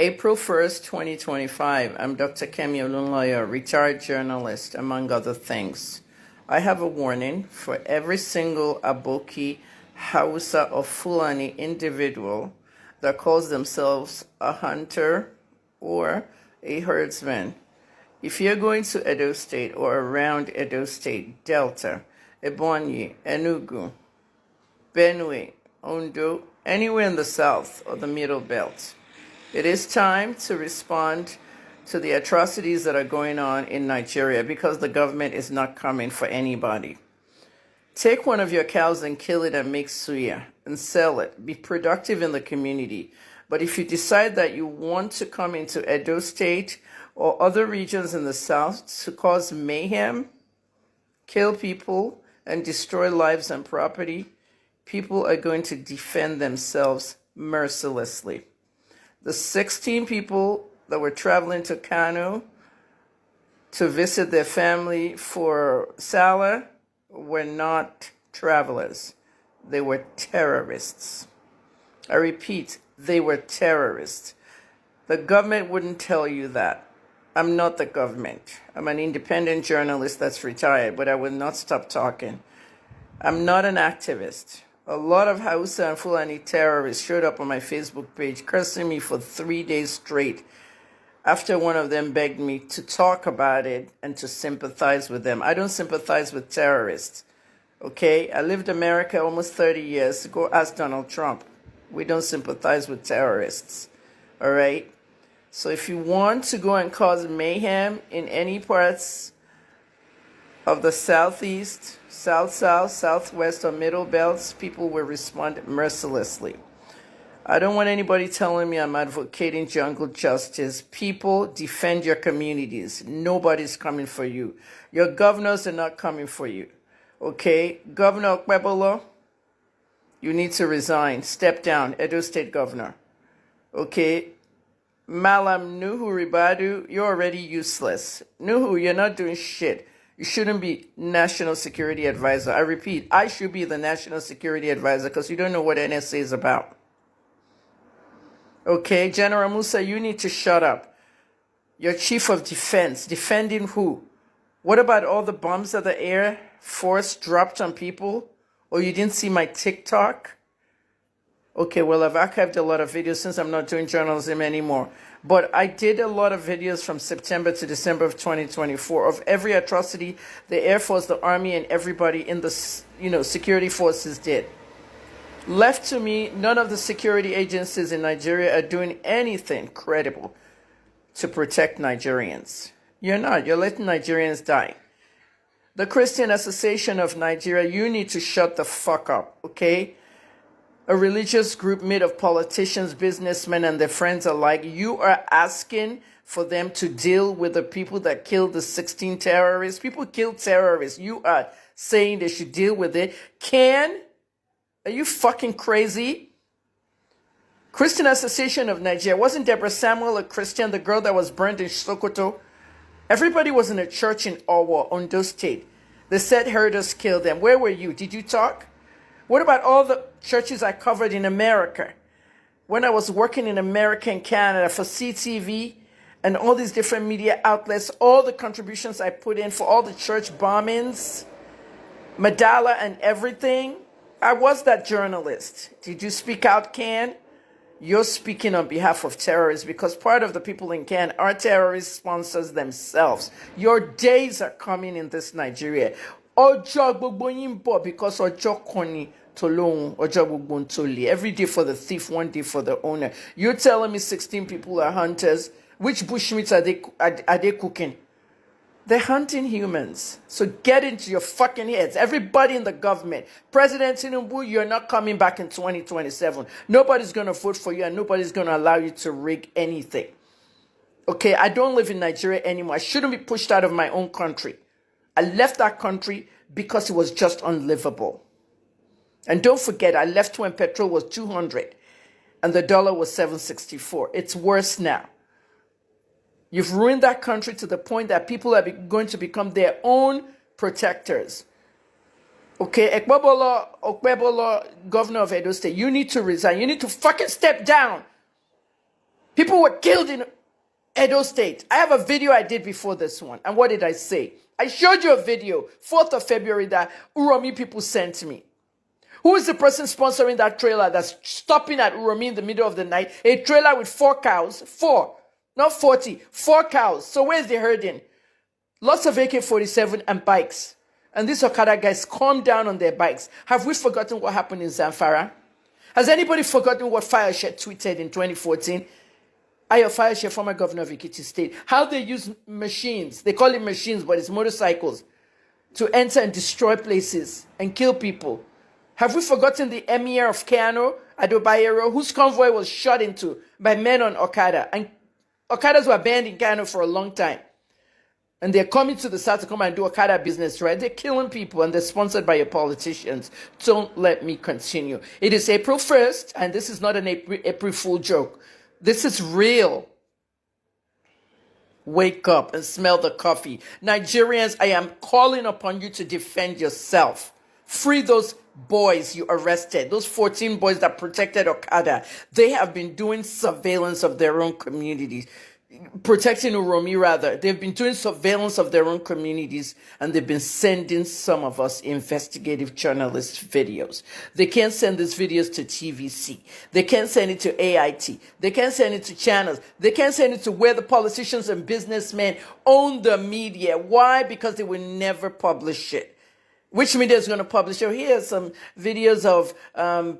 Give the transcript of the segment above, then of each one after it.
April 1st, 2025. I'm Dr. Kemi, olunloyo, retired journalist, among other things. I have a warning for every single Aboki, Hausa, or Fulani individual that calls themselves a hunter or a herdsman. If you're going to Edo State or around Edo State, Delta, Ebonyi, Enugu, Benue, Ondo, anywhere in the South or the Middle Belt, it is time to respond to the atrocities that are going on in Nigeria because the government is not coming for anybody. Take one of your cows and kill it and make suya and sell it. Be productive in the community. But if you decide that you want to come into Edo State or other regions in the South to cause mayhem, kill people, and destroy lives and property, people are going to defend themselves mercilessly. The 16 people that were traveling to Kano to visit their family for Salah were not travelers. They were terrorists. I repeat, they were terrorists. The government wouldn't tell you that. I'm not the government. I'm an independent journalist that's retired, but I will not stop talking. I'm not an activist. A lot of Hausa and Fulani terrorists showed up on my Facebook page, cursing me for 3 days straight after one of them begged me to talk about it and to sympathize with them. I don't sympathize with terrorists, okay? I lived in America almost 30 years. Go ask Donald Trump. We don't sympathize with terrorists, all right? So if you want to go and cause mayhem in any parts of the Southeast, South-South, Southwest, or Middle Belts, people will respond mercilessly. I don't want anybody telling me I'm advocating jungle justice. People, defend your communities. Nobody's coming for you. Your governors are not coming for you. Okay? Governor Okpebolo, you need to resign. Step down. Edo State Governor. Okay? Malam Nuhu Ribadu, you're already useless. Nuhu, you're not doing shit. You shouldn't be National Security Advisor. I repeat, I should be the National Security Advisor because you don't know what NSA is about. Okay, General Musa, you need to shut up. You're Chief of Defense. Defending who? What about all the bombs that the Air Force dropped on people? Or you didn't see my TikTok? Okay, well, I've archived a lot of videos since I'm not doing journalism anymore. But I did a lot of videos from September to December of 2024 of every atrocity the Air Force, the Army, and everybody in the security forces did. Left to me, none of the security agencies in Nigeria are doing anything credible to protect Nigerians. You're not. You're letting Nigerians die. The Christian Association of Nigeria, you need to shut the fuck up, okay? A religious group made of politicians, businessmen, and their friends alike. You are asking for them to deal with the people that killed the 16 terrorists. People killed terrorists. You are saying they should deal with it. Are you fucking crazy? Christian Association of Nigeria. Wasn't Deborah Samuel a Christian, the girl that was burned in Sokoto? Everybody was in a church in Owo, Ondo State. They said herders killed them. Where were you? Did you talk? What about all the churches I covered in America? When I was working in America and Canada for CTV and all these different media outlets, all the contributions I put in for all the church bombings, Madala and everything, I was that journalist. Did you speak out, Can? You're speaking on behalf of terrorists because part of the people in Can are terrorist sponsors themselves. Your days are coming in this Nigeria. Ojo gbogbo yin bo because ojo koni tolong ojo gbogbo ntoli. Every day for the thief, one day for the owner. You're telling me 16 people are hunters. Which bushmeats are they cooking? They're hunting humans. So get into your fucking heads. Everybody in the government. President Tinubu, you're not coming back in 2027. Nobody's going to vote for you and nobody's going to allow you to rig anything. Okay, I don't live in Nigeria anymore. I shouldn't be pushed out of my own country. I left that country because it was just unlivable. And don't forget, I left when petrol was 200 and the dollar was 764. It's worse now. You've ruined that country to the point that people are going to become their own protectors. Okay, Okpebolo, governor of Edo State, you need to resign. You need to fucking step down. People were killed in Edo State. I have a video I did before this one. And what did I say? I showed you a video, 4th of February, that Uromi people sent me. Who is the person sponsoring that trailer that's stopping at Uromi in the middle of the night? A trailer with 4 cows. 4, not 40. 4 cows. So where's the herding? Lots of AK-47 and bikes. And these Okada guys calm down on their bikes. Have we forgotten what happened in Zamfara? Has anybody forgotten what Fayoshe tweeted in 2014? Ayo Fayoshe, former governor of Ekiti State. How they use machines. They call it machines, but it's motorcycles. To enter and destroy places and kill people. Have we forgotten the emir of Kano, Adobayero, whose convoy was shot into by men on Okada? And Okadas were banned in Kano for a long time. And they're coming to the south to come and do Okada business, right? They're killing people and they're sponsored by your politicians. Don't let me continue. It is April 1st, and this is not an April Fool joke. This is real. Wake up and smell the coffee. Nigerians, I am calling upon you to defend yourself. Free those boys you arrested, those 14 boys that protected Okada. They have been doing surveillance of their own communities. Protecting Uromi, rather. They've been doing surveillance of their own communities, and they've been sending some of us investigative journalist videos. They can't send these videos to TVC. They can't send it to AIT. They can't send it to channels. They can't send it to where the politicians and businessmen own the media. Why? Because they will never publish it. Which media is going to publish it? Here are some videos of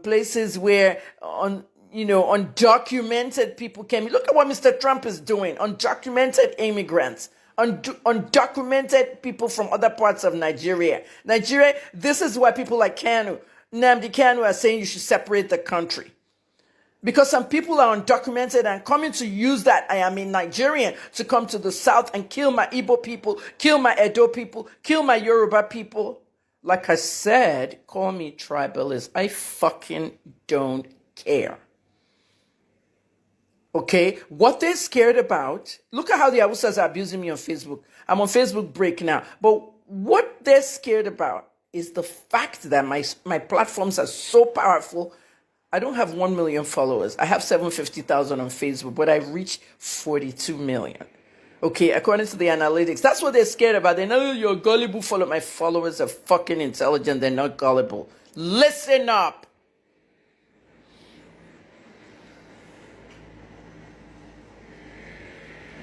places where undocumented people came. Look at what Mr. Trump is doing. Undocumented immigrants. Undocumented people from other parts of Nigeria. This is why people like Nnamdi Kanu are saying you should separate the country. Because some people are undocumented and coming to use that I am a Nigerian to come to the south and kill my Igbo people, kill my Edo people, kill my Yoruba people. Like I said, call me tribalist. I fucking don't care. Okay, what they're scared about, look at how the Hausas are abusing me on Facebook. I'm on Facebook break now. But what they're scared about is the fact that my platforms are so powerful. I don't have 1 million followers. I have 750,000 on Facebook, but I've reached 42 million. Okay, according to the analytics. That's what they're scared about. They know you're gullible follower. My followers are fucking intelligent. They're not gullible. Listen up.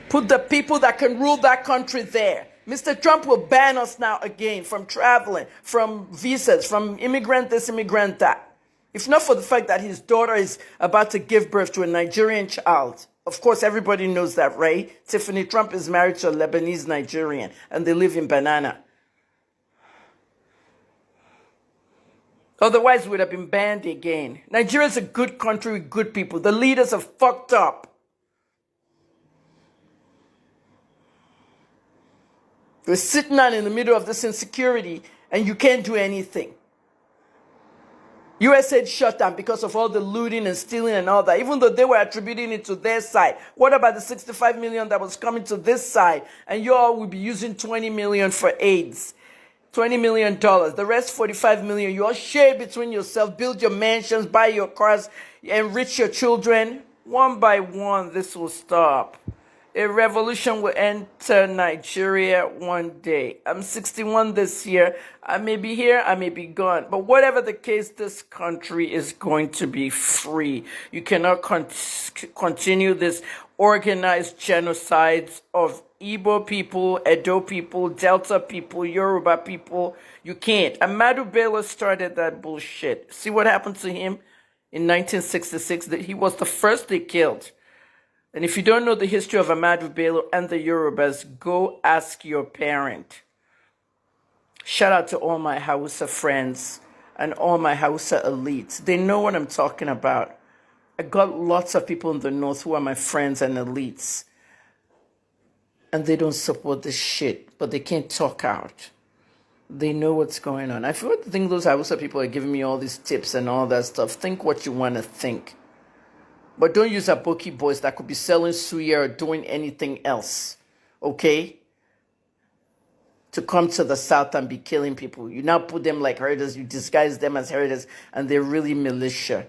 Put the people that can rule that country there. Mr. Trump will ban us now again from traveling, from visas, from immigrant this, immigrant that. If not for the fact that his daughter is about to give birth to a Nigerian child. Of course, everybody knows that, right? Tiffany Trump is married to a Lebanese Nigerian, and they live in Banana. Otherwise, we would have been banned again. Nigeria is a good country with good people. The leaders are fucked up. We're sitting down in the middle of this insecurity, and you can't do anything. USA shut down because of all the looting and stealing and all that, even though they were attributing it to their side. What about the 65 million that was coming to this side? And you all will be using 20 million for AIDS. $20 million. The rest, 45 million. You all share it between yourself, build your mansions, buy your cars, enrich your children. One by one, this will stop. A revolution will enter Nigeria one day. I'm 61 this year. I may be here, I may be gone. But whatever the case, this country is going to be free. You cannot continue this organized genocides of Igbo people, Edo people, Delta people, Yoruba people. You can't. Ahmadu Bello started that bullshit. See what happened to him in 1966? He was the first they killed. And if you don't know the history of Ahmadu Bello and the Yorubas, go ask your parent. Shout out to all my Hausa friends and all my Hausa elites. They know what I'm talking about. I got lots of people in the north who are my friends and elites. And they don't support this shit, but they can't talk out. They know what's going on. I feel to think those Hausa people are giving me all these tips and all that stuff. Think what you want to think. But don't use Aboki boys that could be selling suya or doing anything else, okay? To come to the south and be killing people. You now put them like herders, you disguise them as herders, and they're really militia.